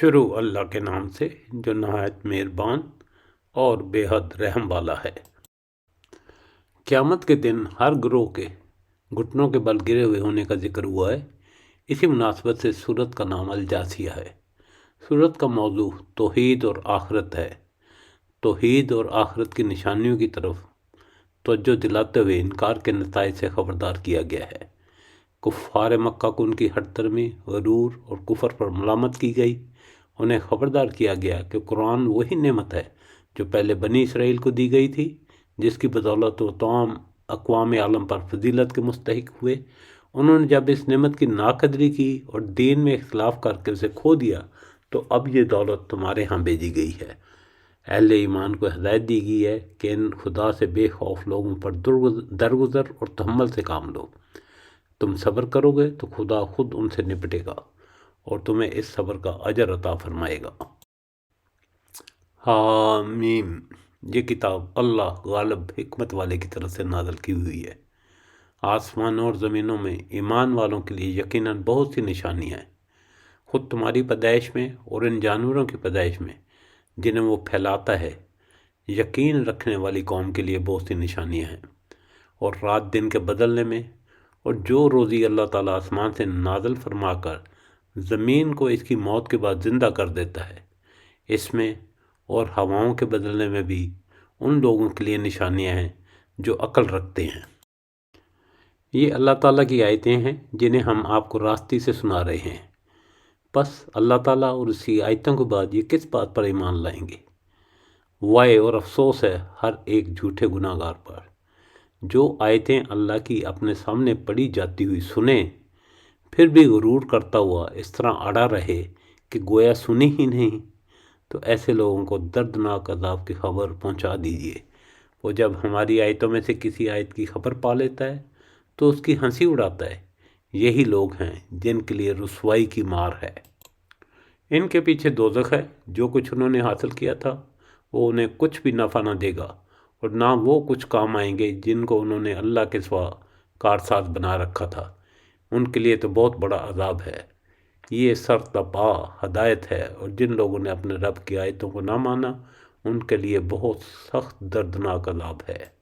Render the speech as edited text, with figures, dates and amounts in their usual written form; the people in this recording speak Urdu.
شروع اللہ کے نام سے جو نہایت مہربان اور بے حد رحم والا ہے۔ قیامت کے دن ہر گروہ کے گھٹنوں کے بل گرے ہوئے ہونے کا ذکر ہوا ہے۔ اسی مناسبت سے سورت کا نام الجاثیہ ہے۔ سورت کا موضوع توحید اور آخرت ہے۔ توحید اور آخرت کی نشانیوں کی طرف توجہ دلاتے ہوئے انکار کے نتائج سے خبردار کیا گیا ہے۔ کفار مکہ کو ان کی ہٹ درمی، غرور اور کفر پر ملامت کی گئی۔ انہیں خبردار کیا گیا کہ قرآن وہی نعمت ہے جو پہلے بنی اسرائیل کو دی گئی تھی، جس کی بدولت وہ تمام اقوام عالم پر فضیلت کے مستحق ہوئے۔ انہوں نے جب اس نعمت کی ناقدری کی اور دین میں اختلاف کر کے اسے کھو دیا تو اب یہ دولت تمہارے ہاں بھیجی گئی ہے۔ اہل ایمان کو ہدایت دی گئی ہے کہ ان خدا سے بے خوف لوگوں پر درگزر اور تحمل سے کام لو۔ تم صبر کرو گے تو خدا خود ان سے نپٹے گا اور تمہیں اس صبر کا اجر عطا فرمائے گا۔ حامیم۔ یہ کتاب اللہ غالب حکمت والے کی طرف سے نازل کی ہوئی ہے۔ آسمانوں اور زمینوں میں ایمان والوں کے لیے یقیناً بہت سی نشانیاں ہیں۔ خود تمہاری پیدائش میں اور ان جانوروں کی پیدائش میں جنہیں وہ پھیلاتا ہے، یقین رکھنے والی قوم کے لیے بہت سی نشانیاں ہیں۔ اور رات دن کے بدلنے میں، اور جو روزی اللہ تعالیٰ آسمان سے نازل فرما کر زمین کو اس کی موت کے بعد زندہ کر دیتا ہے، اس میں اور ہواؤں کے بدلنے میں بھی ان لوگوں کے لیے نشانیاں ہیں جو عقل رکھتے ہیں۔ یہ اللہ تعالیٰ کی آیتیں ہیں جنہیں ہم آپ کو راستی سے سنا رہے ہیں۔ بس اللہ تعالیٰ اور اس کی آیتوں کے بعد یہ کس بات پر ایمان لائیں گے؟ وائے اور افسوس ہے ہر ایک جھوٹے گناہ گار پر جو آیتیں اللہ کی اپنے سامنے پڑھی جاتی ہوئی سنے پھر بھی غرور کرتا ہوا اس طرح اڑا رہے کہ گویا سنی ہی نہیں۔ تو ایسے لوگوں کو دردناک عذاب کی خبر پہنچا دیجیے۔ وہ جب ہماری آیتوں میں سے کسی آیت کی خبر پا لیتا ہے تو اس کی ہنسی اڑاتا ہے۔ یہی لوگ ہیں جن کے لیے رسوائی کی مار ہے۔ ان کے پیچھے دوزخ ہے۔ جو کچھ انہوں نے حاصل کیا تھا وہ انہیں کچھ بھی نفع نہ دے گا اور نہ وہ کچھ کام آئیں گے جن کو انہوں نے اللہ کے سوا کارساز بنا رکھا تھا۔ ان کے لیے تو بہت بڑا عذاب ہے۔ یہ سرتپا ہدایت ہے، اور جن لوگوں نے اپنے رب کی آیتوں کو نہ مانا ان کے لیے بہت سخت دردناک عذاب ہے۔